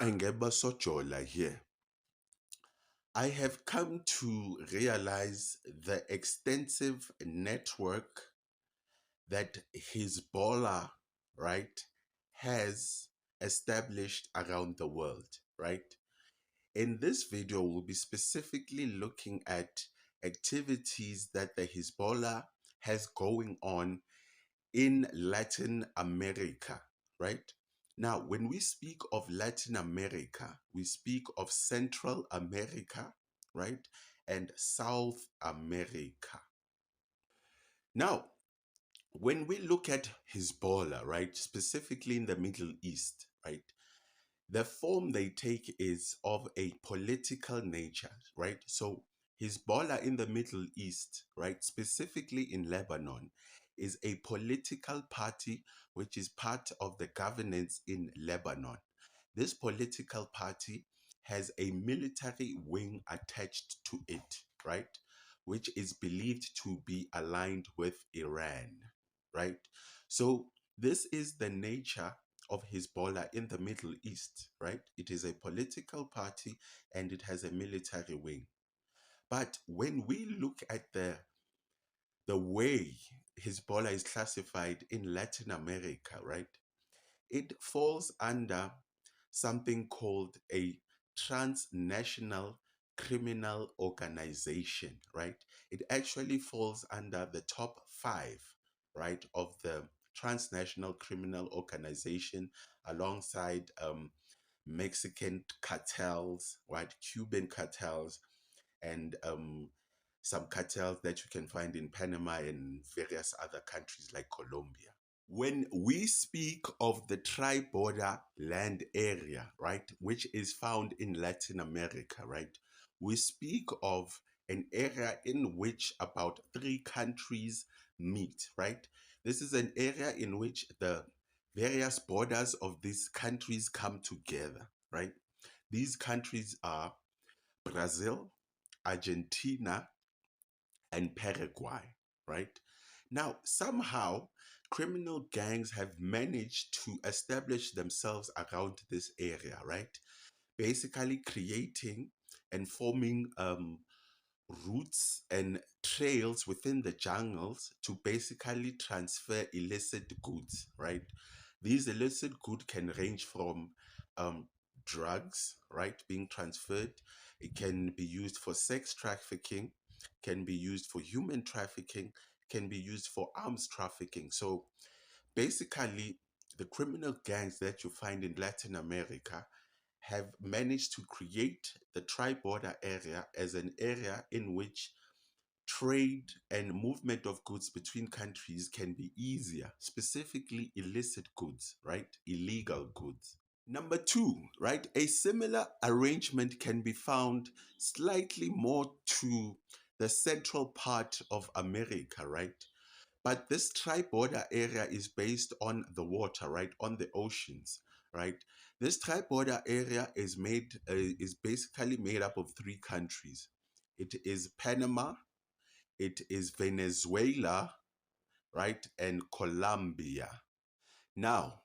Engeba Sojola here. I have come to realize the extensive network that Hezbollah, right, has established around the world, right? In this video, we'll be specifically looking at activities that the Hezbollah has going on in Latin America, right? Now, when we speak of Latin America, we speak of Central America, right? And South America. Now, when we look at Hezbollah, right, specifically in the Middle East, right, the form they take is of a political nature, right? So Hezbollah in the Middle East, right, specifically in Lebanon, is a political party which is part of the governance in Lebanon. This political party has a military wing attached to it, right, which is believed to be aligned with Iran, right? So this is the nature of Hezbollah in the Middle East, right? It is a political party and it has a military wing. But when we look at the way Hezbollah is classified in Latin America, right? It falls under something called a transnational criminal organization, right? It actually falls under the top five, right, of the transnational criminal organization alongside Mexican cartels, right, Cuban cartels, and some cartels that you can find in Panama and various other countries like Colombia. When we speak of the tri-border land area, right, which is found in Latin America, right, we speak of an area in which about three countries meet, right? This is an area in which the various borders of these countries come together, right? These countries are Brazil, Argentina, and Paraguay, right? Now, somehow, criminal gangs have managed to establish themselves around this area, right? Basically creating and forming routes and trails within the jungles to basically transfer illicit goods, right? These illicit goods can range from um, drugs, right, being transferred. It can be used for sex trafficking, can be used for human trafficking, can be used for arms trafficking. So basically, the criminal gangs that you find in Latin America have managed to create the tri-border area as an area in which trade and movement of goods between countries can be easier, specifically illicit goods, right? Illegal goods. Number two, right? A similar arrangement can be found slightly more to the central part of America, right? But this tri-border area is based on the water, right? On the oceans, right? This tri-border area is basically made up of three countries. It is Panama, it is Venezuela, right? And Colombia. Now,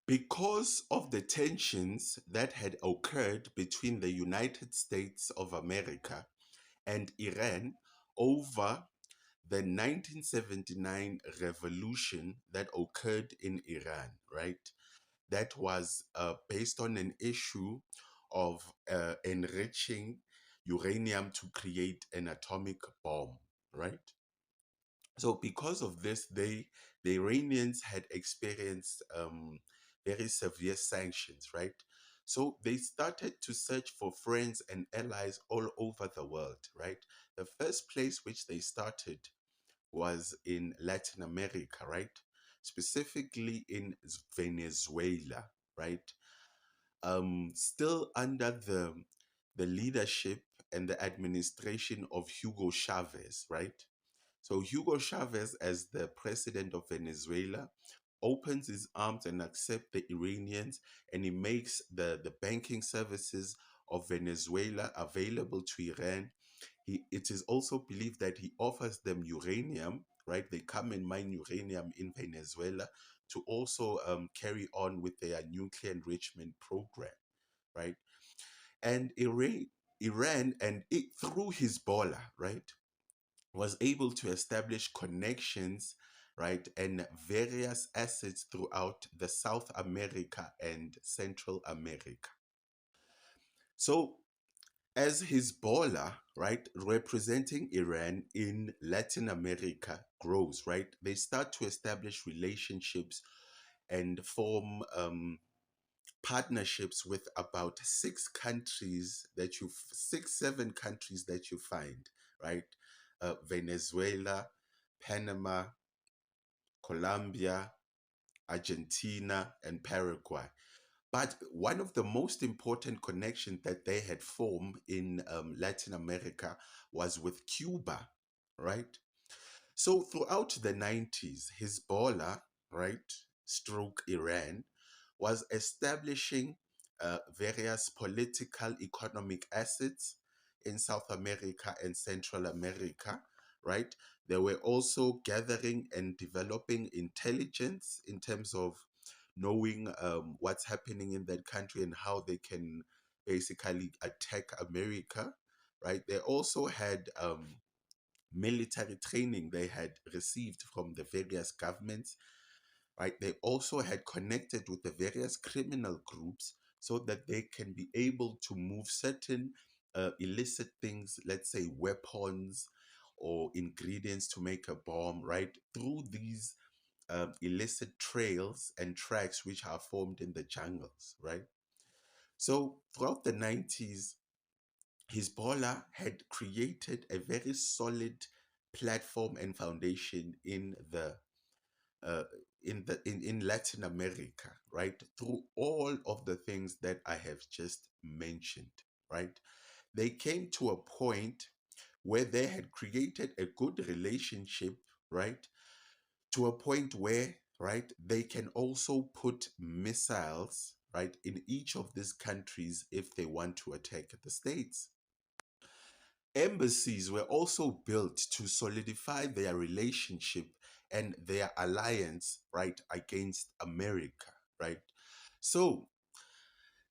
because of the tensions that had occurred between the United States of America and Iran over the 1979 revolution that occurred in Iran, right? That was based on an issue of enriching uranium to create an atomic bomb, right? So because of this, the Iranians had experienced very severe sanctions, right? So they started to search for friends and allies all over the world, right? The first place which they started was in Latin America, right? Specifically in Venezuela, right? Still under the leadership and the administration of Hugo Chavez, right? So Hugo Chavez, as the president of Venezuela, opens his arms and accepts the Iranians, and he makes the banking services of Venezuela available to Iran. It is also believed that he offers them uranium, right? They come and mine uranium in Venezuela to also carry on with their nuclear enrichment program. right? And Iran and it, through Hezbollah, right, was able to establish connections, right, and various assets throughout the South America and Central America. So as Hezbollah, right, representing Iran in Latin America grows, right, they start to establish relationships and form partnerships with about six, 7 countries that you find, right? Venezuela, Panama, Colombia, Argentina, and Paraguay. But one of the most important connections that they had formed in Latin America was with Cuba, right? So throughout the 90s, Hezbollah, right, stroke Iran, was establishing various political economic assets in South America and Central America, right? They were also gathering and developing intelligence in terms of knowing what's happening in that country and how they can basically attack America, right? They also had military training they had received from the various governments, right? They also had connected with the various criminal groups so that they can be able to move certain illicit things, let's say weapons or ingredients to make a bomb, right? Through these illicit trails and tracks which are formed in the jungles, right? So throughout the 90s, Hezbollah had created a very solid platform and foundation uh, in Latin America, right? Through all of the things that I have just mentioned, right? They came to a point where they had created a good relationship, right? To a point where, right, they can also put missiles, right, in each of these countries if they want to attack the states. Embassies were also built to solidify their relationship and their alliance, right, against America, right? So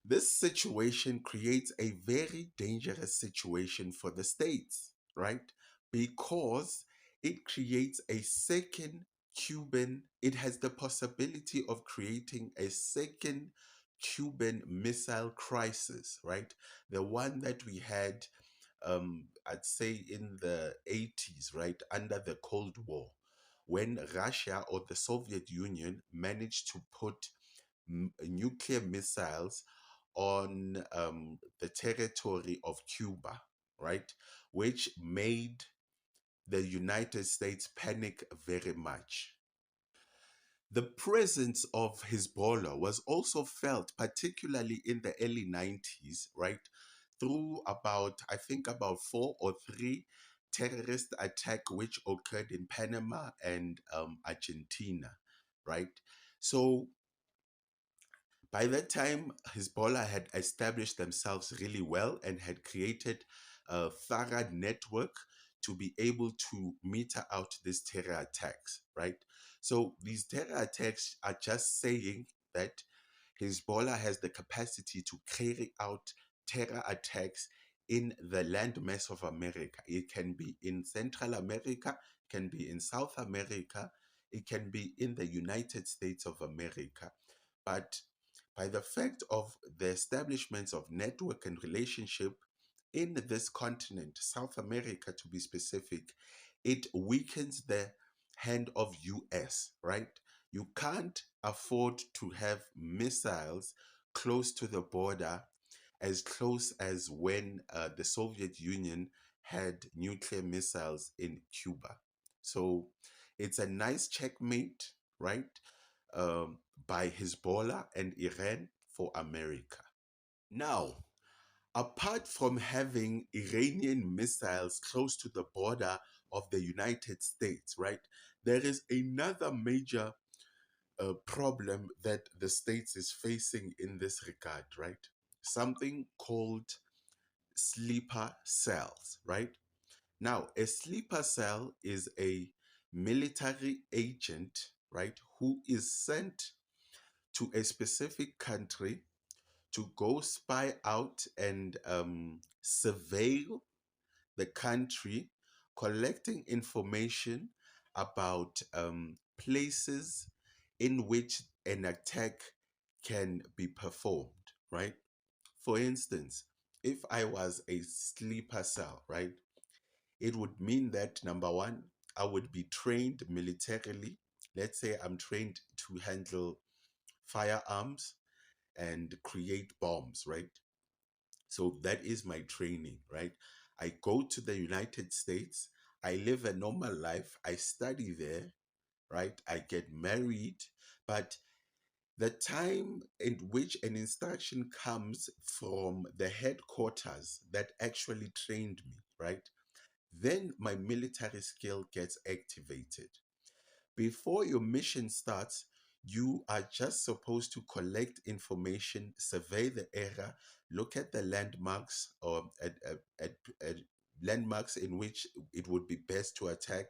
this situation creates a very dangerous situation for the states, right? Because it creates a second it has the possibility of creating a second Cuban missile crisis, right? The one that we had, I'd say in the 80s, right, under the Cold War, when Russia or the Soviet Union managed to put nuclear missiles on the territory of Cuba, right? Which made the United States panic very much. The presence of Hezbollah was also felt, particularly in the early 90s, right? Through about, I think, about 4 or 3 terrorist attack which occurred in Panama and Argentina, right? So by that time, Hezbollah had established themselves really well and had created a thorough network to be able to meter out these terror attacks, right? So these terror attacks are just saying that Hezbollah has the capacity to carry out terror attacks in the landmass of America. It can be in Central America, can be in South America, it can be in the United States of America. But by the fact of the establishments of network and relationship in this continent, South America to be specific, it weakens the hand of US, right? You can't afford to have missiles close to the border, as close as when the Soviet Union had nuclear missiles in Cuba. So it's a nice checkmate, right? Um, by Hezbollah and Iran for America. Now, apart from having Iranian missiles close to the border of the United States, right, there is another major problem that the States is facing in this regard, right? Something called sleeper cells, right? Now, a sleeper cell is a military agent, right, who is sent to a specific country to go spy out and surveil the country, collecting information about places in which an attack can be performed, right? For instance, if I was a sleeper cell, right, it would mean that number one, I would be trained militarily. Let's say I'm trained to handle firearms and create bombs, right? So that is my training, right? I go to the United States, I live a normal life, I study there, right? I get married, but the time in which an instruction comes from the headquarters that actually trained me, right? Then my military skill gets activated. Before your mission starts, you are just supposed to collect information, survey the area, look at the landmarks or at landmarks in which it would be best to attack,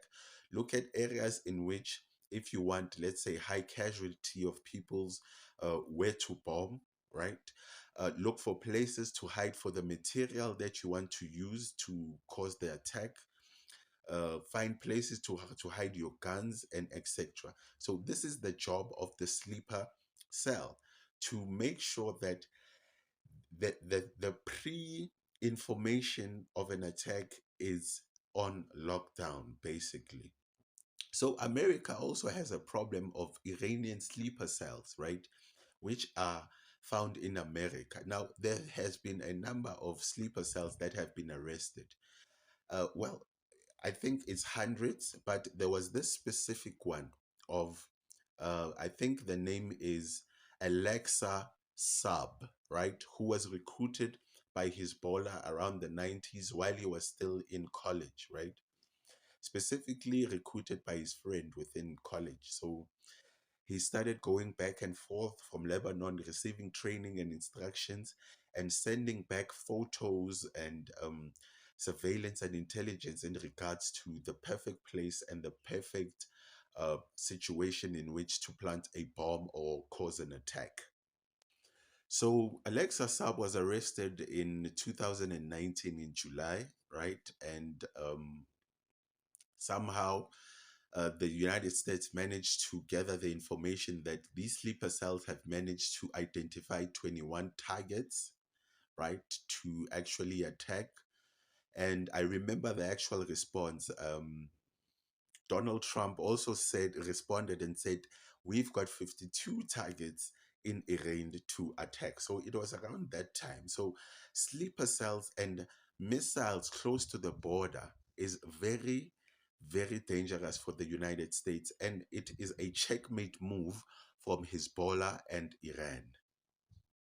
look at areas in which, if you want, let's say, high casualty of peoples, where to bomb, right? Look for places to hide for the material that you want to use to cause the attack, find places to hide your guns and etc. So this is the job of the sleeper cell, to make sure that the pre information of an attack is on lockdown, basically. So America also has a problem of Iranian sleeper cells, right, which are found in America. Now there has been a number of sleeper cells that have been arrested. Well, I think it's hundreds, but there was this specific one of, I think the name is Alexa Saab, right? Who was recruited by Hezbollah around the 90s while he was still in college, right? Specifically recruited by his friend within college. So he started going back and forth from Lebanon, receiving training and instructions, and sending back photos and surveillance and intelligence in regards to the perfect place and the perfect situation in which to plant a bomb or cause an attack. So Alexa Saab was arrested in 2019 in July, right? And somehow the United States managed to gather the information that these sleeper cells have managed to identify 21 targets, right, to actually attack. And I remember the actual response. Donald Trump also responded and said, we've got 52 targets in Iran to attack. So it was around that time. So sleeper cells and missiles close to the border is very, very dangerous for the United States. And it is a checkmate move from Hezbollah and Iran.